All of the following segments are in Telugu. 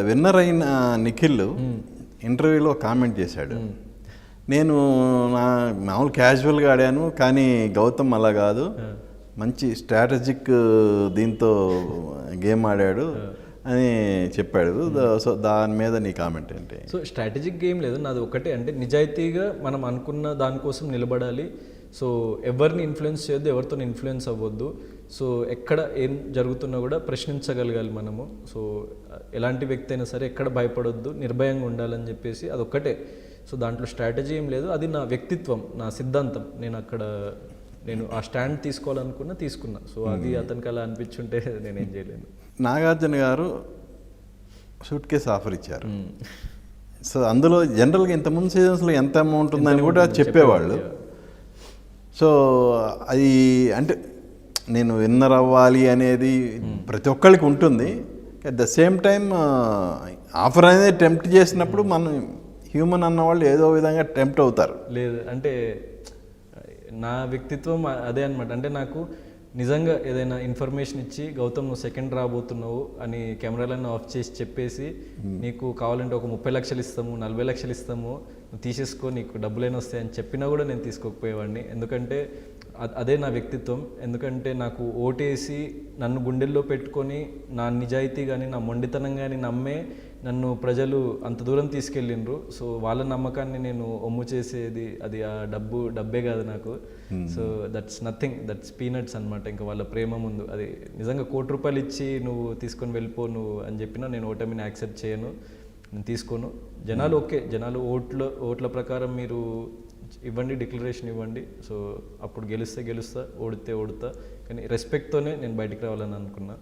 విన్నర్ అయిన నిఖిల్ ఇంటర్వ్యూలో కామెంట్ చేశాడు. నేను నా మామూలు క్యాజువల్గా ఆడాను, కానీ గౌతమ్ అలా కాదు, మంచి స్ట్రాటజిక్ దీంతో గేమ్ ఆడాడు అని చెప్పాడు. సో దాని మీద నీ కామెంట్ ఏంటి? సో స్ట్రాటజిక్ గేమ్ లేదు, నాది ఒకటే, అంటే నిజాయితీగా మనం అనుకున్న దానికోసం నిలబడాలి. సో ఎవరిని ఇన్ఫ్లుయెన్స్ చేయొద్దు, ఎవరితో ఇన్ఫ్లుయెన్స్ అవ్వద్దు. సో ఎక్కడ ఏం జరుగుతున్నా కూడా ప్రశ్నించగలగాలి మనము. సో ఎలాంటి వ్యక్తి అయినా సరే ఎక్కడ భయపడొద్దు, నిర్భయంగా ఉండాలని చెప్పేసి అదొక్కటే. సో దాంట్లో స్ట్రాటజీ ఏం లేదు, అది నా వ్యక్తిత్వం, నా సిద్ధాంతం. నేను ఆ స్టాండ్ తీసుకున్నా. సో అది అతనికి అలా అనిపించుంటే నేనేం చేయలేను. నాగార్జున గారు సూట్ కేస్ ఆఫర్ ఇచ్చారు. సో అందులో జనరల్గా ఇంతకుముందు సీజన్స్లో ఎంత అమౌంట్ ఉందని కూడా చెప్పేవాళ్ళు. సో అది అంటే నేను విన్నర్ అవ్వాలి అనేది ప్రతి ఒక్కరికి ఉంటుంది. At the same time offer అనేది టెంప్ట్ చేసినప్పుడు మనం హ్యూమన్ అన్నవాళ్ళు ఏదో విధంగా టెంప్ట్ అవుతారు. లేదు అంటే నా వ్యక్తిత్వం అదే అనమాట. అంటే నాకు నిజంగా ఏదైనా ఇన్ఫర్మేషన్ ఇచ్చి గౌతమ్ నువ్వు సెకండ్ రాబోతున్నావు అని కెమెరాలను ఆఫ్ చేసి చెప్పేసి నీకు కావాలంటే ఒక 30 లక్షలు ఇస్తాము, 40 లక్షలు ఇస్తాము, నువ్వు తీసేసుకో, నీకు డబ్బులైనా వస్తాయని చెప్పినా కూడా నేను తీసుకోకపోయేవాడిని. ఎందుకంటే అదే నా వ్యక్తిత్వం. ఎందుకంటే నాకు ఓటేసి నన్ను గుండెల్లో పెట్టుకొని నా నిజాయితీ కానీ నా మొండితనం కానీ నమ్మే నన్ను ప్రజలు అంత దూరం తీసుకెళ్ళిండ్రు. సో వాళ్ళ నమ్మకాన్ని నేను ఒమ్ము చేసేది అది ఆ డబ్బే కాదు నాకు. So that's nothing, that's peanuts అనమాట. ఇంకా వాళ్ళ ప్రేమ ముందు అది నిజంగా ₹1,00,00,000 ఇచ్చి నువ్వు తీసుకొని వెళ్ళిపో నువ్వు అని చెప్పినా నేను ఓటమిని యాక్సెప్ట్ చేయను, నేను తీసుకోను. జనాలు ఓకే, జనాలు ఓట్ల ప్రకారం మీరు ఇవ్వండి, డిక్లరేషన్ ఇవ్వండి. సో అప్పుడు గెలుస్తా, ఓడితా, కానీ రెస్పెక్ట్తోనే నేను బయటికి రావాలని అనుకున్నా.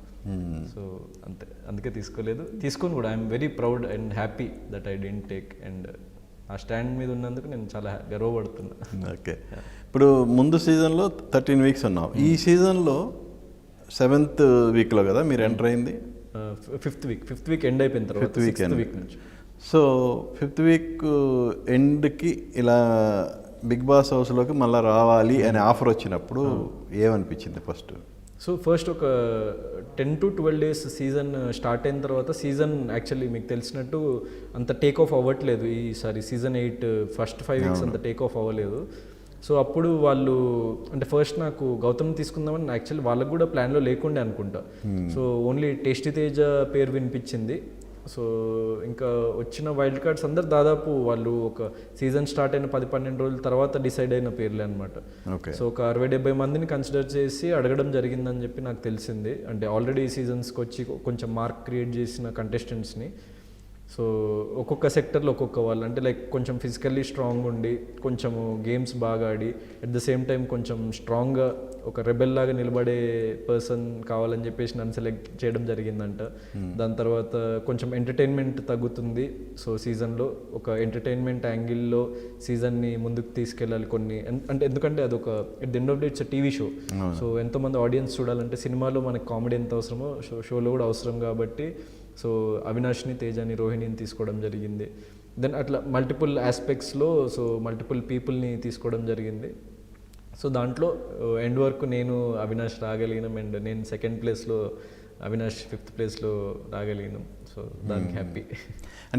సో అంతే, అందుకే తీసుకొని కూడా I'm very proud and happy that I didn't take. And ఆ స్టాండ్ మీద ఉన్నందుకు నేను చాలా గర్వపడుతున్నా. ఓకే, ఇప్పుడు ముందు సీజన్లో 13 వీక్స్ ఉన్నావు. ఈ సీజన్లో 7th వీక్లో కదా మీరు ఎంటర్ అయింది? ఫిఫ్త్ వీక్ ఎండ్ అయిపోయిన తర్వాత 6th వీక్ నుంచి. సో 5th వీక్ ఎండ్కి ఇలా బిగ్ బాస్ హౌస్లోకి మళ్ళీ రావాలి అనే ఆఫర్ వచ్చినప్పుడు ఏమనిపించింది ఫస్ట్? సో ఫస్ట్ ఒక 10 to 12 days సీజన్ స్టార్ట్ అయిన తర్వాత సీజన్ యాక్చువల్లీ మీకు తెలిసినట్టు అంత టేక్ ఆఫ్ అవ్వట్లేదు. ఈసారి సీజన్ 8 ఫస్ట్ 5 weeks అంత టేక్ ఆఫ్ అవ్వలేదు. సో అప్పుడు వాళ్ళు అంటే ఫస్ట్ నాకు గౌతమ్ తీసుకుందామని యాక్చువల్లీ వాళ్ళకు కూడా ప్లాన్లో లేకుండే అనుకుంటా. సో ఓన్లీ టేస్టీ తేజ పేరు వినిపించింది. సో ఇంకా వచ్చిన వైల్డ్ కార్డ్స్ అందరు దాదాపు వాళ్ళు ఒక సీజన్ స్టార్ట్ అయిన 10-12 రోజుల తర్వాత డిసైడ్ అయిన పేర్లే అనమాట. సో ఒక 60-70 మందిని కన్సిడర్ చేసి అడగడం జరిగిందని చెప్పి నాకు తెలిసింది. అంటే ఆల్రెడీ సీజన్స్కి వచ్చి కొంచెం మార్క్ క్రియేట్ చేసిన కంటెస్టెంట్స్ని. సో ఒక్కొక్క సెక్టర్లో ఒక్కొక్క వాళ్ళు, అంటే లైక్ కొంచెం ఫిజికల్లీ స్ట్రాంగ్ ఉండి కొంచెము గేమ్స్ బాగా ఆడి అట్ ద సేమ్ టైం కొంచెం స్ట్రాంగ్గా ఒక రెబెల్ లాగా నిలబడే పర్సన్ కావాలని చెప్పేసి నన్ను సెలెక్ట్ చేయడం జరిగిందంట. దాని తర్వాత కొంచెం ఎంటర్టైన్మెంట్ తగ్గుతుంది. సో సీజన్లో ఒక ఎంటర్టైన్మెంట్ యాంగిల్లో సీజన్ని ముందుకు తీసుకెళ్ళాలి కొన్ని, అంటే ఎందుకంటే అదొక at the end of day it's TV show. So ఎంతోమంది ఆడియన్స్ చూడాలంటే సినిమాలో మనకి కామెడీ ఎంత అవసరమో షోలో కూడా అవసరం కాబట్టి సో అవినాష్ని, తేజాని, రోహిణిని తీసుకోవడం జరిగింది. దెన్ అట్లా మల్టిపుల్ ఆస్పెక్ట్స్లో సో మల్టిపుల్ పీపుల్ని తీసుకోవడం జరిగింది. సో దాంట్లో ఎండ్ వరకు నేను అవినాష్ రాగలిగినాం, అండ్ నేను 2nd ప్లేస్లో, అవినాష్ 5th ప్లేస్లో రాగలిగినాం. సో దానికి హ్యాపీ.